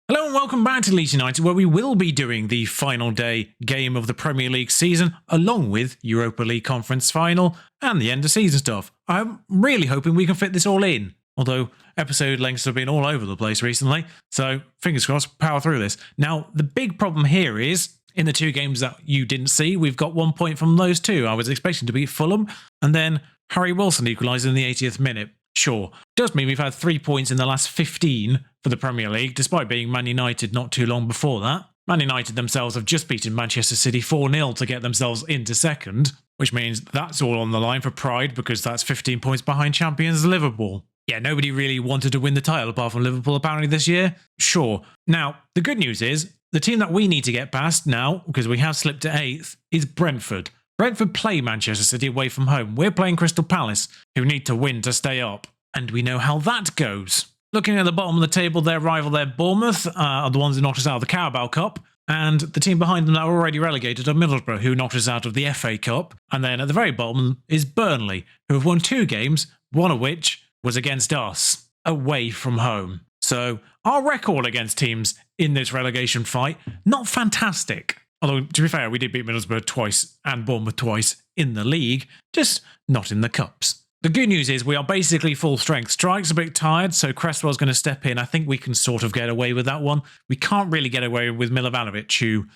Hello and welcome back to Leeds United, where we will be doing the final day game of the Premier League season, along with Europa League Conference Final and the end of season stuff. I'm really hoping we can fit this all in, although episode lengths have been all over the place recently, so fingers crossed, power through this. Now, the big problem here is, in the two games that you didn't see, we've got 1 point from those two. I was expecting to beat Fulham, and then Harry Wilson equalised in the 80th minute. Sure, does mean we've had 3 points in the last 15 for the Premier League, despite being Man United not too long before that. Man United themselves have just beaten Manchester City 4-0 to get themselves into second, which means that's all on the line for pride because that's 15 points behind champions Liverpool. Yeah, nobody really wanted to win the title apart from Liverpool apparently this year. Sure. Now, the good news is, the team that we need to get past now, because we have slipped to 8th, is Brentford. Brentford play Manchester City away from home. We're playing Crystal Palace, who need to win to stay up. And we know how that goes. Looking at the bottom of the table, their rival there, Bournemouth, are the ones who knocked us out of the Carabao Cup. And the team behind them that are already relegated are Middlesbrough, who knocked us out of the FA Cup. And then at the very bottom is Burnley, who have won 2 games, one of which was against us, away from home. So our record against teams in this relegation fight, not fantastic. Although, to be fair, we did beat Middlesbrough twice and Bournemouth twice in the league, just not in the cups. The good news is we are basically full strength. Strike's a bit tired, so Cresswell's going to step in. I think we can sort of get away with that one. We can't really get away with Milovanovic, who,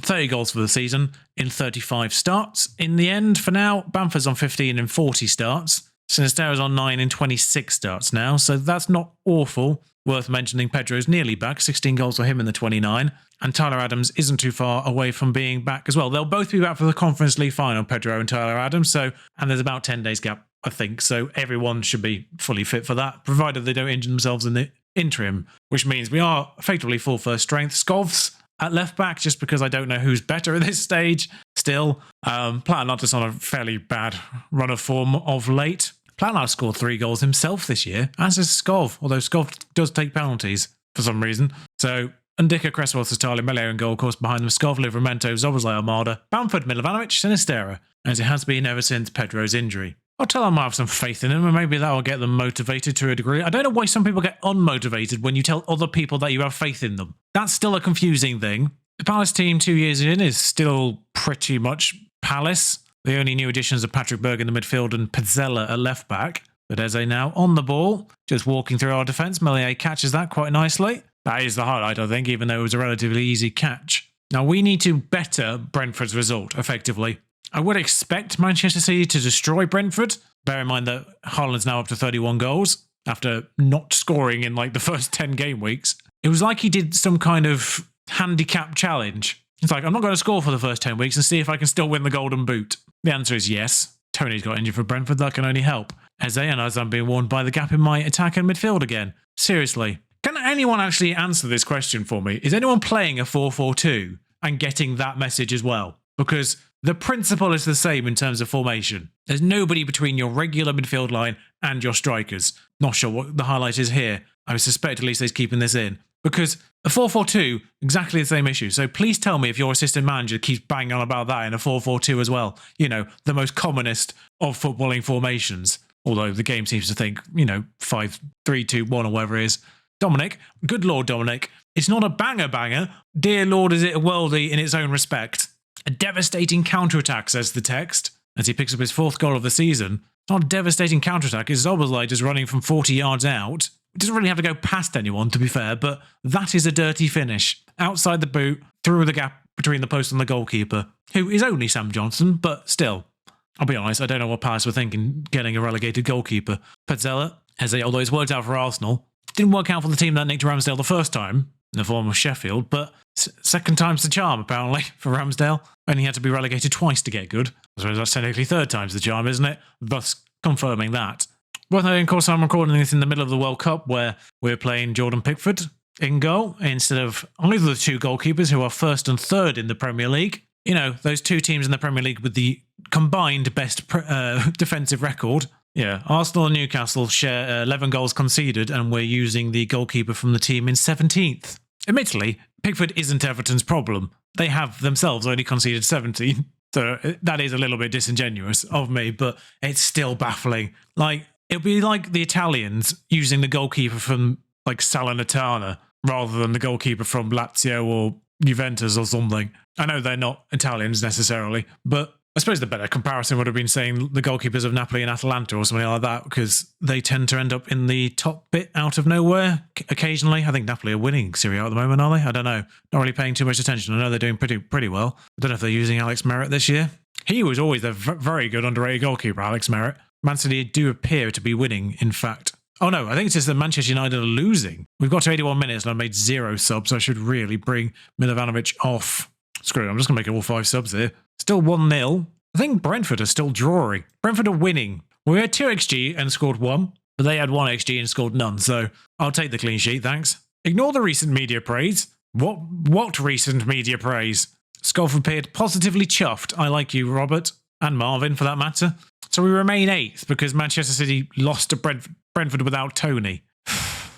30 goals for the season in 35 starts. In the end, for now, Bamford's on 15 in 40 starts. Sinisterra's on 9 in 26 starts now, so that's not awful. Worth mentioning, Pedro's nearly back, 16 goals for him in the 29. And Tyler Adams isn't too far away from being back as well. They'll both be back for the Conference League final, Pedro and Tyler Adams. And there's about 10 days gap, I think. So everyone should be fully fit for that, provided they don't injure themselves in the interim, which means we are effectively full first strength. Scovs at left back, just because I don't know who's better at this stage. Still, Platanotis on a fairly bad run of form of late. Platanotis scored 3 goals himself this year, as is Skov, although Skov does take penalties for some reason. So, Ndicka, Cresswell, Sestali, Mele in goal, of course, behind them, Skov, Livramento, Zoboslai, Armada, Bamford, Milovanovic, Sinisterra, as it has been ever since Pedro's injury. I'll tell them I have some faith in him, and maybe that will get them motivated to a degree. I don't know why some people get unmotivated when you tell other people that you have faith in them. That's still a confusing thing. The Palace team 2 years in is still pretty much Palace. The only new additions are Patrick Berg in the midfield and Pizzella at left back. But Eze now on the ball, just walking through our defence. Melier catches that quite nicely. That is the highlight, I think, even though it was a relatively easy catch. Now, we need to better Brentford's result, effectively. I would expect Manchester City to destroy Brentford. Bear in mind that Haaland's now up to 31 goals after not scoring in like the first 10 game weeks. It was like he did some kind of handicap challenge. It's like, I'm not going to score for the first 10 weeks and see if I can still win the Golden Boot. The answer is yes. Tony's got injured for Brentford. That can only help. Eze and as I'm being warned by the gap in my attack and midfield again. Seriously. Can anyone actually answer this question for me? Is anyone playing a 4-4-2 and getting that message as well? Because the principle is the same in terms of formation. There's nobody between your regular midfield line and your strikers. Not sure what the highlight is here. I suspect at least he's keeping this in. Because a 4-4-2, exactly the same issue. So please tell me if your assistant manager keeps banging on about that in a 4-4-2 as well. You know, the most commonest of footballing formations. Although the game seems to think, 5-3-2-1 or whatever it is. Dominic, good Lord Dominic, it's not a banger. Dear Lord, is it a worldie in its own respect. A devastating counterattack, says the text, as he picks up his 4th goal of the season. It's not a devastating counterattack, it's Zoboslai just running from 40 yards out. It doesn't really have to go past anyone, to be fair, but that is a dirty finish. Outside the boot, through the gap between the post and the goalkeeper, who is only Sam Johnson, but still. I'll be honest, I don't know what Palace were thinking getting a relegated goalkeeper. Pizzella, although it's worked out for Arsenal, didn't work out for the team that nicked Ramsdale the first time, in the form of Sheffield, but second time's the charm, apparently, for Ramsdale. Only had to be relegated twice to get good. I suppose that's technically 3rd time's the charm, isn't it? Thus confirming that. Worth noting, of course, I'm recording this in the middle of the World Cup, where we're playing Jordan Pickford in goal, instead of either of the 2 goalkeepers who are 1st and 3rd in the Premier League. You know, those 2 teams in the Premier League with the combined best defensive record. Yeah, Arsenal and Newcastle share 11 goals conceded, and we're using the goalkeeper from the team in 17th. Admittedly, Pickford isn't Everton's problem. They have themselves only conceded 17. So that is a little bit disingenuous of me, but it's still baffling. Like, it'd be like the Italians using the goalkeeper from like Salernitana rather than the goalkeeper from Lazio or Juventus or something. I know they're not Italians necessarily, but I suppose the better comparison would have been saying the goalkeepers of Napoli and Atalanta or something like that, because they tend to end up in the top bit out of nowhere occasionally. I think Napoli are winning Serie A at the moment, are they? I don't know. Not really paying too much attention. I know they're doing pretty well. I don't know if they're using Alex Merritt this year. He was always a very good underrated goalkeeper, Alex Merritt. Man City do appear to be winning, in fact. Oh no, I think it's just that Manchester United are losing. We've got to 81 minutes and I've made 0 subs, so I should really bring Milovanovic off. Screw it, I'm just going to make it all 5 subs here. Still 1-0. I think Brentford are still drawing. Brentford are winning. We had 2 XG and scored 1, but they had 1 XG and scored none, so I'll take the clean sheet, thanks. Ignore the recent media praise. What recent media praise? Scoff appeared positively chuffed. I like you, Robert, and Marvin for that matter. So we remain 8th because Manchester City lost to Brentford without Tony.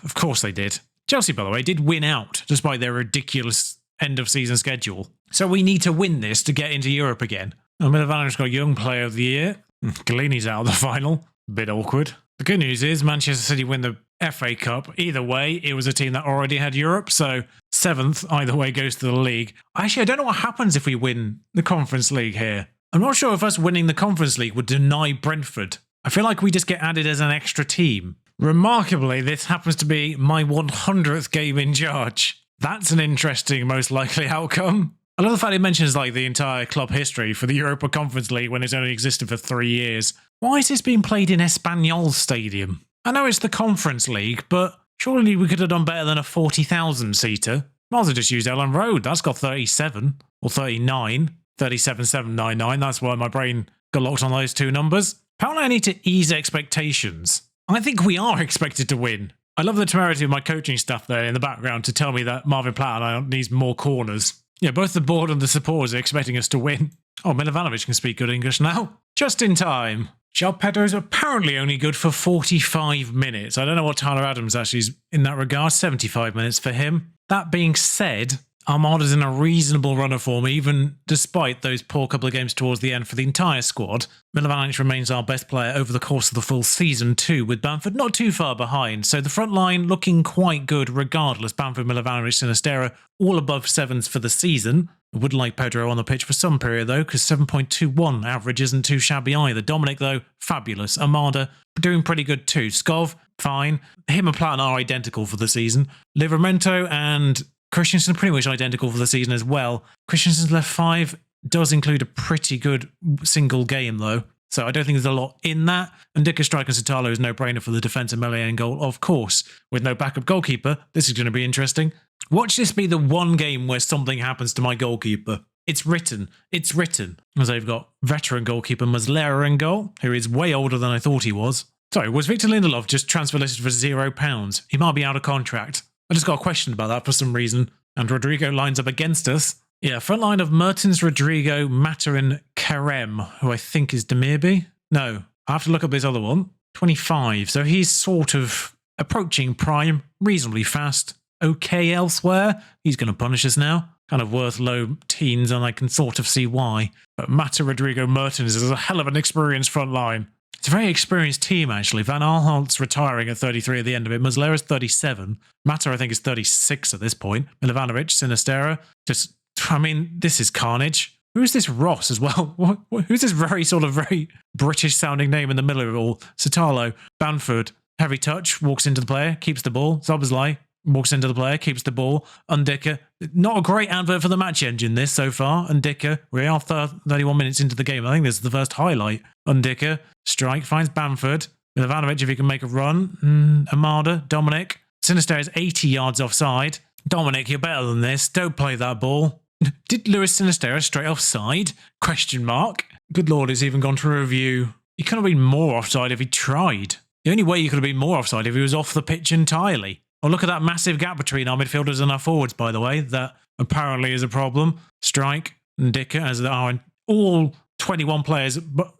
Of course they did. Chelsea, by the way, did win out despite their ridiculous end-of-season schedule. So we need to win this to get into Europe again. Milovanovic got Young Player of the Year. Galini's out of the final. Bit awkward. The good news is Manchester City win the FA Cup. Either way, it was a team that already had Europe, so 7th either way goes to the league. Actually, I don't know what happens if we win the Conference League here. I'm not sure if us winning the Conference League would deny Brentford. I feel like we just get added as an extra team. Remarkably, this happens to be my 100th game in charge. That's an interesting, most likely outcome. I love the fact it mentions like the entire club history for the Europa Conference League when it's only existed for 3 years. Why is this being played in Espanyol Stadium? I know it's the Conference League, but surely we could have done better than a 40,000 seater. Might as well just use Ellen Road. That's got 37 or 39. 37,799. That's why my brain got locked on those 2 numbers. Apparently I need to ease expectations. I think we are expected to win. I love the temerity of my coaching staff there in the background to tell me that Marvin Platt needs more corners. Yeah, both the board and the supporters are expecting us to win. Oh, Milovanovic can speak good English now. Just in time. João Pedro is apparently only good for 45 minutes. I don't know what Tyler Adams actually is in that regard. 75 minutes for him. That being said, Armada's in a reasonable run of form, even despite those poor couple of games towards the end for the entire squad. Milovanovic remains our best player over the course of the full season too, with Bamford not too far behind. So the front line looking quite good regardless. Bamford, Milovanovic, Sinistera, all above 7s for the season. I would like Pedro on the pitch for some period though, because 7.21 average isn't too shabby either. Dominic though, fabulous. Armada, doing pretty good too. Skov, fine. Him and Platten are identical for the season. Livramento and Christensen pretty much identical for the season as well. Christensen's left 5 does include a pretty good single game though, so I don't think there's a lot in that. And Dicker, Strike and Sotalo is no-brainer for the defence and melee and goal, of course. With no backup goalkeeper, this is going to be interesting. Watch this be the one game where something happens to my goalkeeper. It's written. It's written. As they've got veteran goalkeeper Muslera in goal, who is way older than I thought he was. Sorry, was Victor Lindelof just transfer listed for £0? He might be out of contract. I just got a question about that for some reason. And Rodrigo lines up against us. Yeah, front line of Mertens, Rodrigo, Mata and Kerem, who I think is Demirbi. No, I have to look up this other one. 25, so he's sort of approaching prime, reasonably fast. Okay elsewhere. He's going to punish us now. Kind of worth low teens, and I can sort of see why. But Mata, Rodrigo, Mertens is a hell of an experienced front line. It's a very experienced team, actually. Van Aanholt's retiring at 33 at the end of it. Muslera's 37. Mata, I think, is 36 at this point. Milovanovic, Sinistera. This is carnage. Who's this Ross as well? Who's this very British-sounding name in the middle of it all? Sotalo, Bamford, heavy touch, walks into the player, keeps the ball. Szoboszlai walks into the player, keeps the ball. Undika, not a great advert for the match engine this so far. Undika, we are 31 minutes into the game. I think this is the first highlight. Undika, strike, finds Bamford. Milovanovic, if he can make a run. Armada, Dominic. Sinister is 80 yards offside. Dominic, you're better than this. Don't play that ball. Did Luis Sinistera straight offside? Question mark. Good lord, it's even gone to review. He could have been more offside if he tried. The only way he could have been more offside if he was off the pitch entirely. Oh, look at that massive gap between our midfielders and our forwards, by the way. That apparently is a problem. Strike and Dicker, as there are all 21 players, but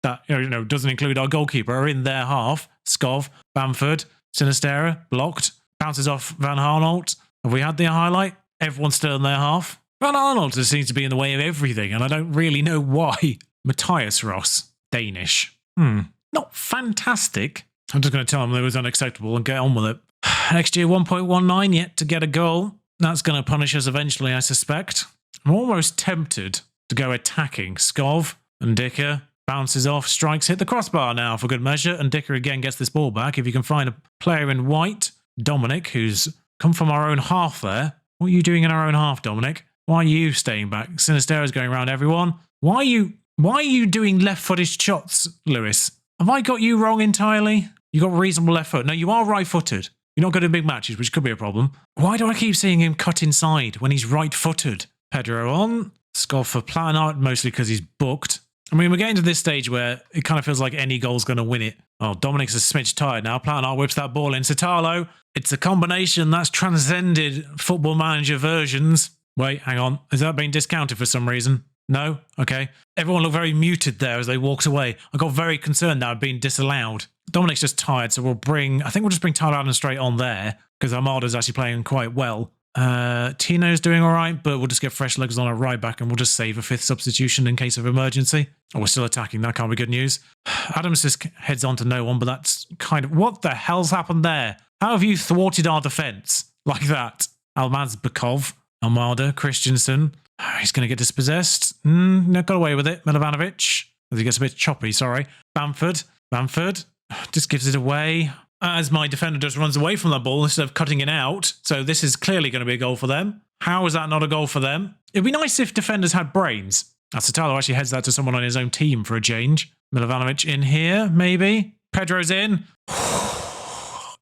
that doesn't include our goalkeeper, are in their half. Skov, Bamford, Sinistera, blocked. Bounces off Van Aanholt. Have we had the highlight? Everyone's still in their half. Van Aanholt just seems to be in the way of everything, and I don't really know why. Matthias Ross, Danish. Not fantastic. I'm just going to tell him that it was unacceptable and get on with it. Next year, 1.19 yet to get a goal. That's going to punish us eventually, I suspect. I'm almost tempted to go attacking. Skov and Dicker bounces off, strikes, hit the crossbar now for good measure, and Dicker again gets this ball back. If you can find a player in white, Dominic, who's come from our own half there. What are you doing in our own half, Dominic? Why are you staying back? Sinisterra's going around everyone. Why are you doing left-footed shots, Lewis? Have I got you wrong entirely? You got reasonable left foot. No, you are right-footed. You're not good in big matches, which could be a problem. Why do I keep seeing him cut inside when he's right-footed? Pedro on. Skov for Platinart, mostly because he's booked. I mean, we're getting to this stage where it kind of feels like any goal's going to win it. Oh, Dominic's a smidge tired now. Platinart whips that ball in. Satalo. It's a combination that's transcended Football Manager versions. Wait, hang on. Is that being discounted for some reason? No? Okay. Everyone looked very muted there as they walked away. I got very concerned now being disallowed. Dominic's just tired, so we'll just bring Tyler Adams straight on there because Armada's actually playing quite well. Tino's doing all right, but we'll just get fresh legs on a right back and we'll just save a fifth substitution in case of emergency. Oh, we're still attacking. That can't be good news. Adams just heads on to no one, but that's kind of... What the hell's happened there? How have you thwarted our defence like that? Almazbekov, Almada, Christensen. He's going to get dispossessed. No, got away with it. Milovanovic. He gets a bit choppy, sorry. Bamford just gives it away. As my defender just runs away from the ball instead of cutting it out. So this is clearly going to be a goal for them. How is that not a goal for them? It'd be nice if defenders had brains. Satalo actually heads that to someone on his own team for a change. Milovanovic in here, maybe. Pedro's in.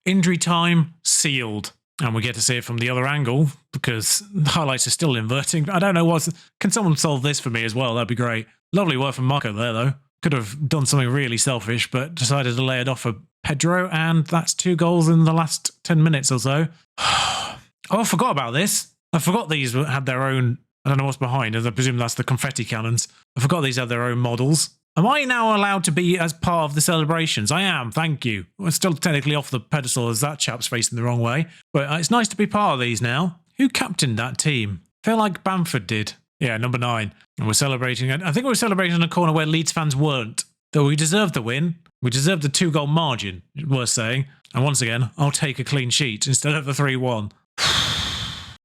Injury time, sealed. And we get to see it from the other angle because the highlights are still inverting. I don't know can someone solve this for me as well? That'd be great. Lovely work from Marco there, though. Could have done something really selfish, but decided to lay it off for Pedro, and that's 2 goals in the last 10 minutes or so. Oh, I forgot about this. I forgot these had their own... I don't know what's behind. I presume that's the confetti cannons. I forgot these had their own models. Am I now allowed to be as part of the celebrations? I am, thank you. We're still technically off the pedestal as that chap's facing the wrong way. But it's nice to be part of these now. Who captained that team? I feel like Bamford did. Yeah, number 9. And we're celebrating. I think we're celebrating in a corner where Leeds fans weren't. Though we deserved the win. We deserved the 2-goal margin, worth saying. And once again, I'll take a clean sheet instead of the 3-1.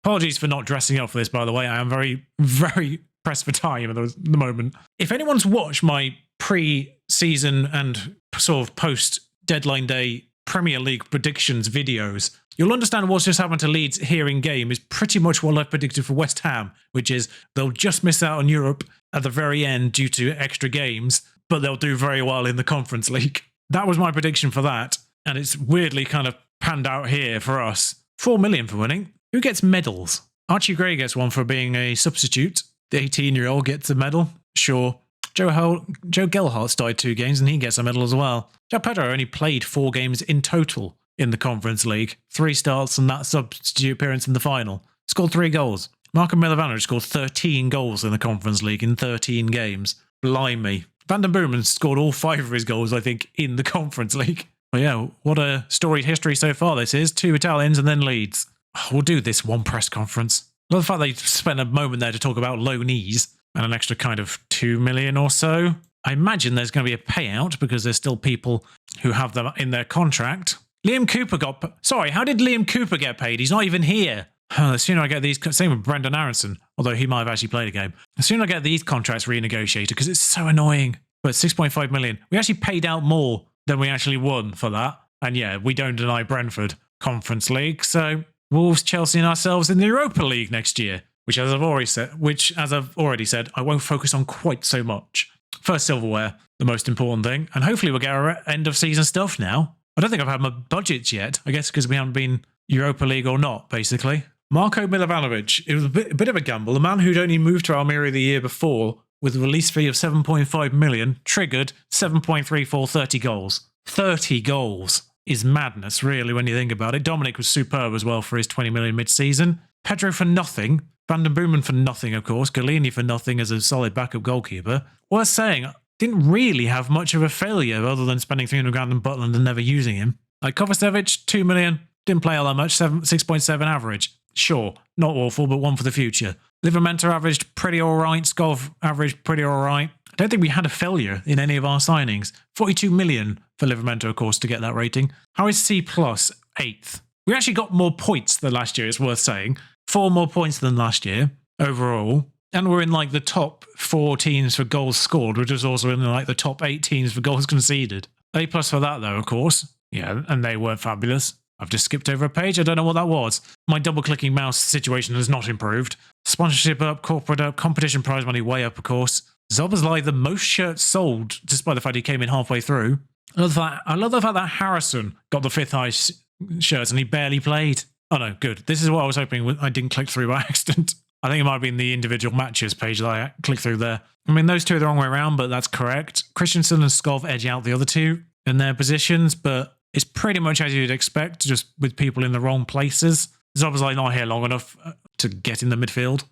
Apologies for not dressing up for this, by the way. I am very, very pressed for time at the moment. If anyone's watched my pre-season and sort of post-deadline day Premier League predictions videos, you'll understand what's just happened to Leeds here in game is pretty much what I've predicted for West Ham, which is they'll just miss out on Europe at the very end due to extra games, but they'll do very well in the Conference League. That was my prediction for that, and it's weirdly kind of panned out here for us. 4 million for winning. Who gets medals? Archie Gray gets one for being a substitute. The 18-year-old gets a medal. Sure. Joe Gelhardt started 2 games and he gets a medal as well. João Pedro only played 4 games in total in the Conference League. 3 starts and that substitute appearance in the final. Scored 3 goals. Marko Milovanovic scored 13 goals in the Conference League in 13 games. Blimey. Van den Boomen scored all 5 of his goals, I think, in the Conference League. But yeah, what a storied history so far this is. 2 Italians and then Leeds. We'll do this one press conference. Love the fact they spent a moment there to talk about low knees and an extra kind of 2 million or so. I imagine there's going to be a payout because there's still people who have them in their contract. Liam Cooper Sorry, how did Liam Cooper get paid? He's not even here. The sooner I get these... Same with Brendan Aronson, although he might have actually played a game. The sooner I get these contracts renegotiated because it's so annoying. But 6.5 million. We actually paid out more than we actually won for that. And yeah, we don't deny Brentford Conference League, so... Wolves, Chelsea and ourselves in the Europa League next year, which as I've already said, I won't focus on quite so much. First silverware, the most important thing, and hopefully we'll get our end of season stuff now. I don't think I've had my budgets yet, I guess because we haven't been Europa League or not, basically. Marko Milovanovic, it was a bit of a gamble. The man who'd only moved to Almeria the year before with a release fee of 7.5 million, triggered 7.34 30 goals. 30 goals. Is madness, really, when you think about it. Dominic was superb as well for his 20 million mid-season. Pedro for nothing. Van den Boomen for nothing, of course. Galini for nothing as a solid backup goalkeeper. Worth saying, didn't really have much of a failure other than spending 300 grand on Butland and never using him. Kovacevic, 2 million. Didn't play all that much. 6.7 average. Sure, not awful, but one for the future. Livramento averaged pretty alright. Skov averaged pretty alright. I don't think we had a failure in any of our signings. 42 million for Livramento, of course, to get that rating. How is C+, 8th? We actually got more points than last year, it's worth saying. 4 more points than last year overall. And we're in like the top 4 teams for goals scored, which is also in like the top 8 teams for goals conceded. A+ for that though, of course. Yeah, and they weren't fabulous. I've just skipped over a page. I don't know what that was. My double-clicking mouse situation has not improved. Sponsorship up, corporate up, competition prize money way up, of course. Szoboszlai, the most shirts sold, despite the fact he came in halfway through. I love the fact that Harrison got the 5th highest shirts and he barely played. Oh no, good. This is what I was hoping I didn't click through by accident. I think it might have been the individual matches page that I clicked through there. I mean, those two are the wrong way around, but that's correct. Christensen and Skov edge out the other two in their positions, but it's pretty much as you'd expect, just with people in the wrong places. Szoboszlai not here long enough to get in the midfield.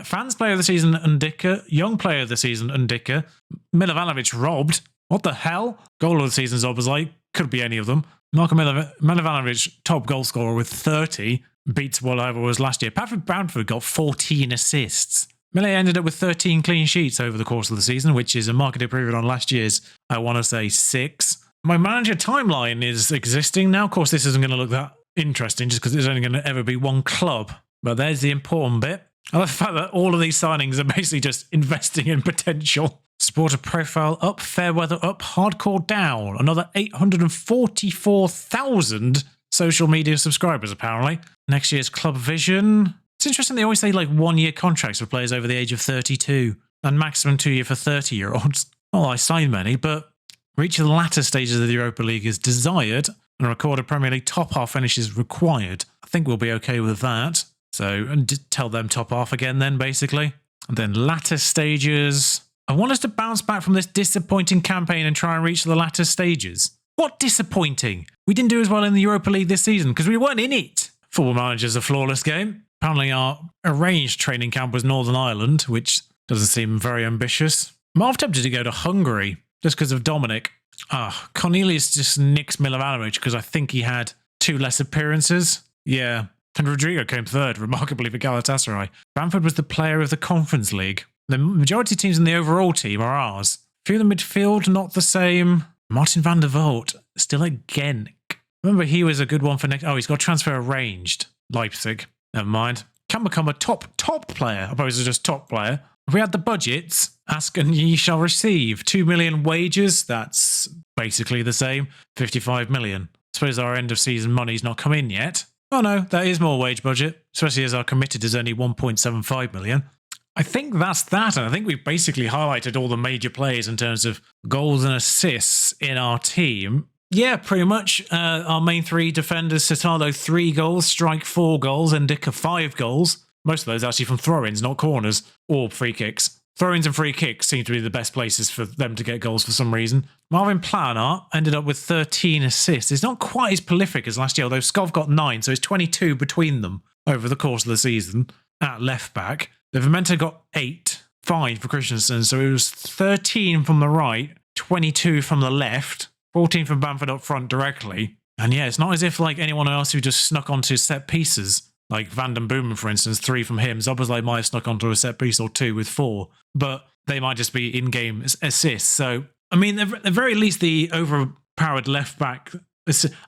Fans player of the season, Ndicka. Young player of the season, Ndicka. Milovanovic robbed. What the hell? Goal of the season, Szoboszlai. Could be any of them. Marko Milovanovic, top goal scorer with 30. Beats whatever was last year. Patrick Bamford got 14 assists. Mille ended up with 13 clean sheets over the course of the season, which is a marked improvement on last year's, I want to say, 6. My manager timeline is existing now. Of course, this isn't going to look that interesting just because there's only going to ever be one club. But there's the important bit. I love the fact that all of these signings are basically just investing in potential. Supporter profile up, fair weather up, hardcore down. Another 844,000 social media subscribers, apparently. Next year's club vision. It's interesting they always say like 1-year contracts for players over the age of 32 and maximum 2-year for 30-year-olds. Not that I signed many, but reach the latter stages of the Europa League is desired and record a Premier League top half finish is required. I think we'll be okay with that. So tell them top half again then, basically. And then latter stages. I want us to bounce back from this disappointing campaign and try and reach the latter stages. What disappointing? We didn't do as well in the Europa League this season because we weren't in it. Football Manager's a flawless game. Apparently our arranged training camp was Northern Ireland, which doesn't seem very ambitious. I'm half tempted to go to Hungary just because of Dominic. Cornelius just nicks Milovanovic because I think he had 2 less appearances. Yeah. And Rodrigo came 3rd, remarkably, for Galatasary. Bamford was the player of the Conference League. The majority of teams in the overall team are ours. A few in the midfield, not the same. Martin van der Voort, still at Genk. Remember, he was a good one for next... Oh, he's got transfer arranged. Leipzig. Never mind. Can become a top player, opposed to just top player. If we had the budgets, ask and ye shall receive. 2 million wages, that's basically the same. 55 million. I suppose our end of season money's not come in yet. Oh no, that is more wage budget, especially as our committed is only 1.75 million. I think that's that, and I think we've basically highlighted all the major players in terms of goals and assists in our team. Yeah, pretty much. Our main 3 defenders, Sotalo 3 goals, Strike 4 goals, and Ndicka 5 goals. Most of those actually from throw-ins, not corners, or free kicks. Throw-ins and free kicks seem to be the best places for them to get goals for some reason. Marvin Planar ended up with 13 assists. It's not quite as prolific as last year, although Skov got 9, so it's 22 between them over the course of the season at left back. The Vimenta got 8, 5 for Christensen, so it was 13 from the right, 22 from the left, 14 from Bamford up front directly. And yeah, it's not as if like anyone else who just snuck onto set pieces, like Van den Boomen, for instance, 3 from him. Szoboszlai might have snuck onto a set piece or 2 with 4, but they might just be in-game assists. So, I mean, at the very least, the overpowered left back.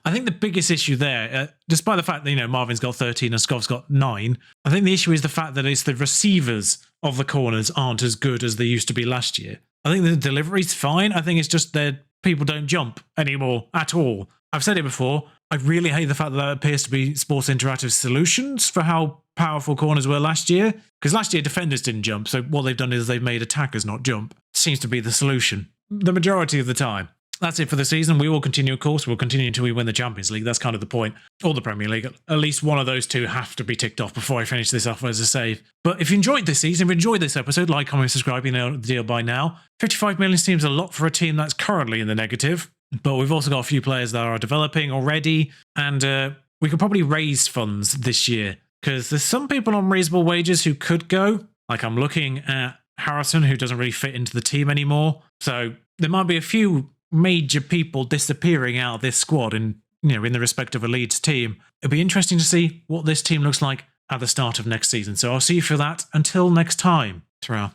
I think the biggest issue there, despite the fact that, you know, Marvin's got 13 and Skov's got 9, I think the issue is the fact that it's the receivers of the corners aren't as good as they used to be last year. I think the delivery's fine. I think it's just that people don't jump anymore at all. I've said it before. I really hate the fact that appears to be Sports Interactive solutions for how powerful corners were last year. Because last year defenders didn't jump, so what they've done is they've made attackers not jump. Seems to be the solution. The majority of the time. That's it for the season. We will continue, of course. We'll continue until we win the Champions League. That's kind of the point. Or the Premier League. At least one of those 2 have to be ticked off before I finish this off as a save. But if you enjoyed this season, if you enjoyed this episode, like, comment, subscribe, you know the deal by now. 55 million seems a lot for a team that's currently in the negative. But we've also got a few players that are developing already. And we could probably raise funds this year. Because there's some people on reasonable wages who could go. Like I'm looking at Harrison, who doesn't really fit into the team anymore. So there might be a few major people disappearing out of this squad in the respect of a Leeds team. It'll be interesting to see what this team looks like at the start of next season. So I'll see you for that. Until next time. Ta-ra.